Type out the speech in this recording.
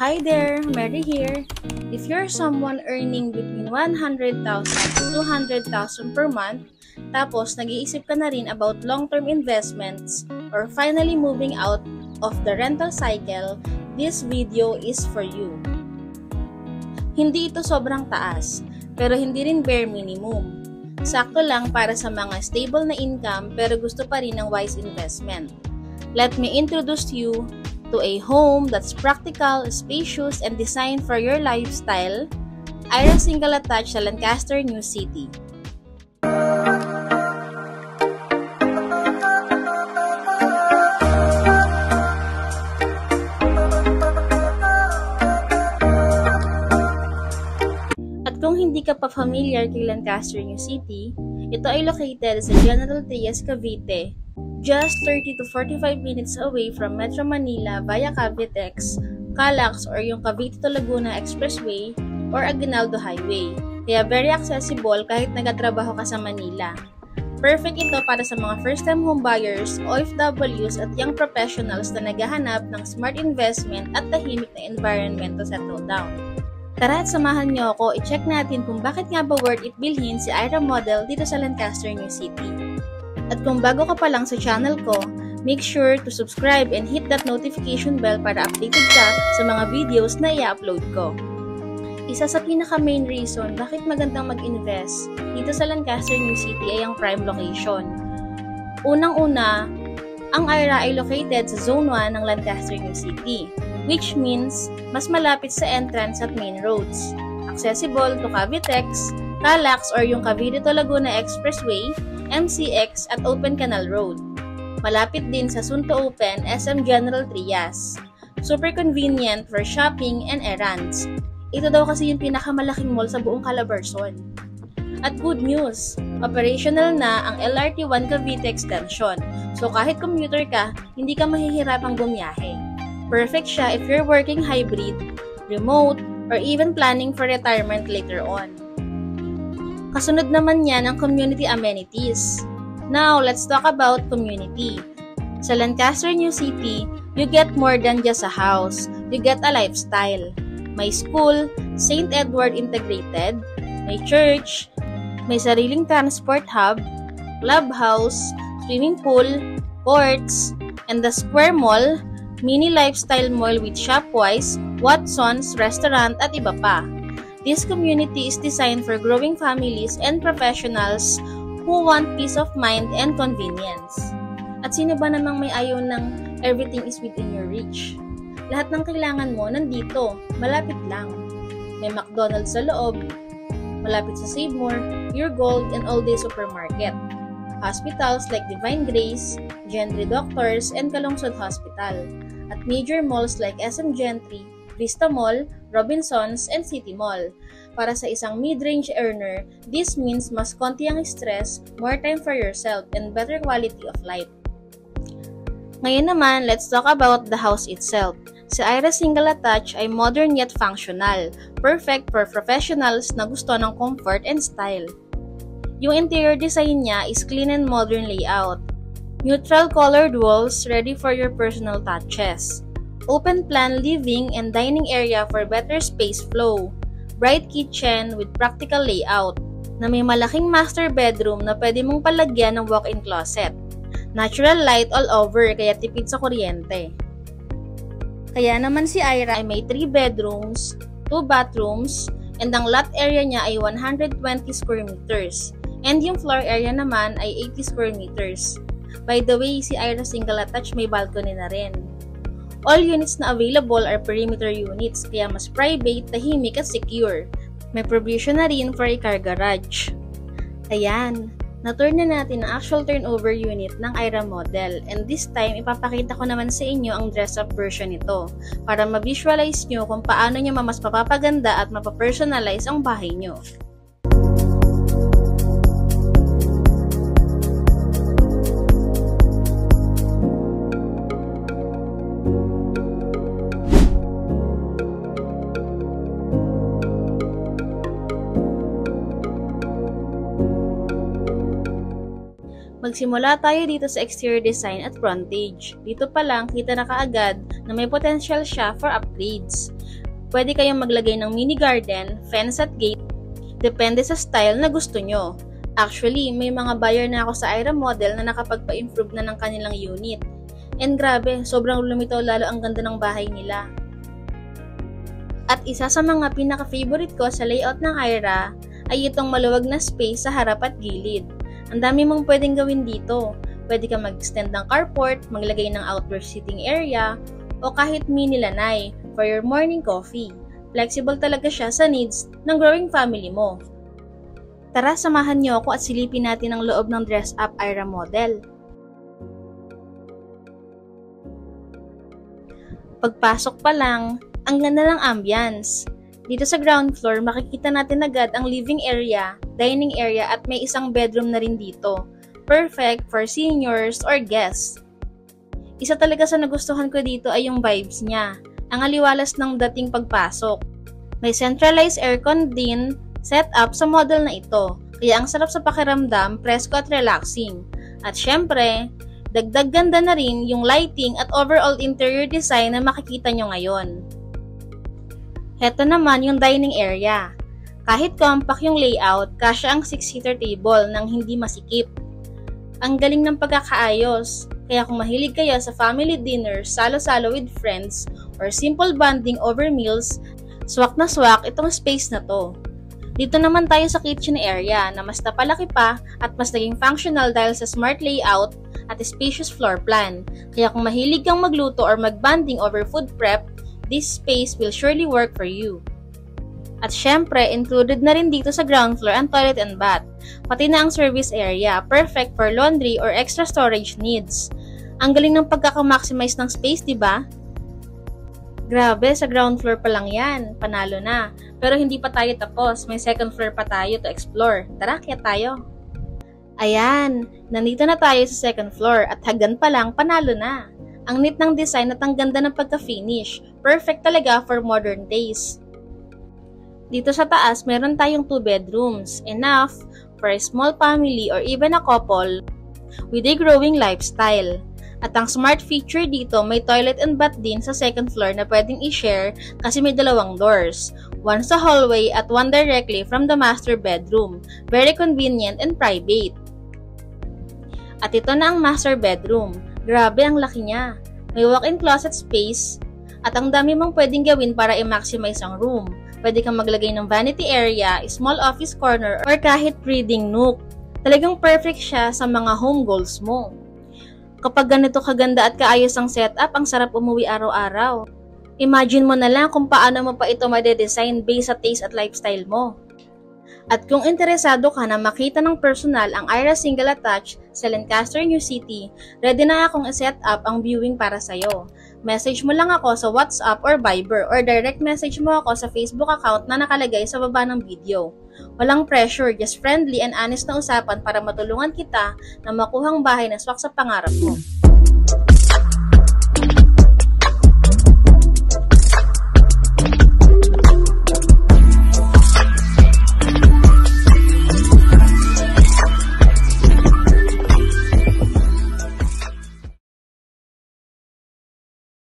Hi there, Mary here. If you're someone earning between 100,000 to 200,000 per month, tapos nag-iisip ka na rin about long-term investments or finally moving out of the rental cycle, this video is for you. Hindi ito sobrang taas, pero hindi rin bare minimum. Sakto lang para sa mga stable na income pero gusto pa rin ng wise investment. Let me introduce you to a home that's practical, spacious, and designed for your lifestyle. Ira Single Attached sa Lancaster, New City. At kung hindi ka pa familiar kay Lancaster, New City, ito ay located sa General Trias, Cavite, just 30 to 45 minutes away from Metro Manila via Cavitex, Calax or yung Cavite to Laguna Expressway or Aguinaldo Highway. Kaya very accessible kahit nagatrabaho ka sa Manila. Perfect ito para sa mga first-time homebuyers, OFWs at young professionals na naghahanap ng smart investment at tahimik na environment to settle down. Tara at samahan niyo ako, i-check natin kung bakit nga ba worth it bilhin si Ira Model dito sa Lancaster, New City. At kung bago ka pa lang sa channel ko, make sure to subscribe and hit that notification bell para updated ka sa mga videos na i-upload ko. Isa sa pinaka-main reason bakit magandang mag-invest dito sa Lancaster, New City ay ang prime location. Unang-una, ang Ira ay located sa Zone 1 ng Lancaster, New City, which means mas malapit sa entrance at main roads. Accessible to Cavitex, Calax or yung Cavite to Laguna Expressway, MCX at Open Canal Road. Malapit din sa soon to open SM General Trias. Super convenient for shopping and errands. Ito daw kasi yung pinakamalaking mall sa buong Calabarzon. At good news, operational na ang LRT1 Cavite Extension. So kahit commuter ka, hindi ka mahihirapang bumiyahe. Perfect siya if you're working hybrid, remote, or even planning for retirement later on. Kasunod naman yan ang community amenities. Now, let's talk about community. Sa Lancaster, New City, you get more than just a house. You get a lifestyle. May school, St. Edward Integrated, may church, may sariling transport hub, clubhouse, swimming pool, courts, and the Square Mall, mini lifestyle mall with Shopwise, Watsons, restaurant, at iba pa. This community is designed for growing families and professionals who want peace of mind and convenience. At sino ba namang may ayaw ng everything is within your reach? Lahat ng kailangan mo nandito, malapit lang. May McDonald's sa loob, malapit sa Save More, Your Gold, and All Day Supermarket. Hospitals like Divine Grace, Gentry Doctors, and Kalungsod Hospital. At major malls like SM Gentry, Vista Mall, Robinsons, and City Mall. Para sa isang mid-range earner, this means mas konti ang stress, more time for yourself, and better quality of life. Ngayon naman, let's talk about the house itself. Si Ira Single Attached ay modern yet functional, perfect for professionals na gusto ng comfort and style. Yung interior design niya is clean and modern layout. Neutral colored walls ready for your personal touches. Open plan living and dining area for better space flow. Bright kitchen with practical layout na may malaking master bedroom na pwede mong palagyan ng walk-in closet. Natural light all over kaya tipid sa kuryente. Kaya naman si Ira ay may 3 bedrooms, 2 bathrooms, and ang lot area niya ay 120 square meters. And yung floor area naman ay 80 square meters. By the way, si Ira Single Attached may balcony na rin. All units na available are perimeter units, kaya mas private, tahimik at secure. May provision na rin for a car garage. Ayan, na-tour na natin ang actual turnover unit ng Ira Model. And this time, ipapakita ko naman sa inyo ang dress-up version nito para ma-visualize nyo kung paano nyo mas mapapaganda at mapapersonalize ang bahay nyo. Magsimula tayo dito sa exterior design at frontage. Dito pa lang, kita na kaagad na may potential siya for upgrades. Pwede kayong maglagay ng mini garden, fence at gate, depende sa style na gusto nyo. Actually, may mga buyer na ako sa Aira model na nakapagpa-improve na ng kanilang unit. And grabe, sobrang lumitaw lalo ang ganda ng bahay nila. At isa sa mga pinaka-favorite ko sa layout ng Aira ay itong maluwag na space sa harap at gilid. Ang dami mong pwedeng gawin dito. Pwede kang mag-extend ng carport, maglagay ng outdoor seating area, o kahit mini lanay for your morning coffee. Flexible talaga siya sa needs ng growing family mo. Tara, samahan niyo ako at silipin natin ang loob ng dress-up Aira model. Pagpasok pa lang, ang ganda ng ambience. Dito sa ground floor, makikita natin agad ang living area, dining area at may isang bedroom na rin dito. Perfect for seniors or guests. Isa talaga sa nagustuhan ko dito ay yung vibes niya. Ang aliwalas ng dating pagpasok. May centralized aircon din set up sa model na ito. Kaya ang sarap sa pakiramdam, presko at relaxing. At syempre, dagdag ganda na rin yung lighting at overall interior design na makikita nyo ngayon. Heto naman yung dining area. Kahit compact yung layout, kasya ang 6-seater table nang hindi masikip. Ang galing ng pagkakaayos. Kaya kung mahilig kayo sa family dinner, salo-salo with friends, or simple bonding over meals, swak na swak itong space na to. Dito naman tayo sa kitchen area na mas napalaki pa at mas naging functional dahil sa smart layout at spacious floor plan. Kaya kung mahilig kang magluto or magbanding over food prep, this space will surely work for you. At syempre, included na rin dito sa ground floor ang toilet and bath, pati na ang service area, perfect for laundry or extra storage needs. Ang galing ng pagkaka-maximize ng space, diba? Grabe, sa ground floor pa lang yan, panalo na. Pero hindi pa tayo tapos, may second floor pa tayo to explore. Tara, kaya tayo. Ayan, nandito na tayo sa second floor at hagdan pa lang, panalo na. Ang neat ng design at ang ganda ng pagka-finish, perfect talaga for modern days. Dito sa taas, meron tayong 2 bedrooms, enough for a small family or even a couple with a growing lifestyle. At ang smart feature dito, may toilet and bath din sa second floor na pwedeng i-share kasi may 2 doors. One sa hallway at one directly from the master bedroom. Very convenient and private. At ito na ang master bedroom. Grabe, ang laki niya. May walk-in closet space at ang dami mong pwedeng gawin para i-maximize ang room. Pwede kang maglagay ng vanity area, small office corner, or kahit reading nook. Talagang perfect siya sa mga home goals mo. Kapag ganito kaganda at kaayos ang setup, ang sarap umuwi araw-araw. Imagine mo na lang kung paano mo pa ito madedesign based sa taste at lifestyle mo. At kung interesado ka na makita ng personal ang Aira Single Attached sa Lancaster, New City, ready na akong i-set up ang viewing para sa'yo. Message mo lang ako sa WhatsApp or Viber or direct message mo ako sa Facebook account na nakalagay sa baba ng video. Walang pressure, just friendly and honest na usapan para matulungan kita na makuhang bahay na swak sa pangarap mo.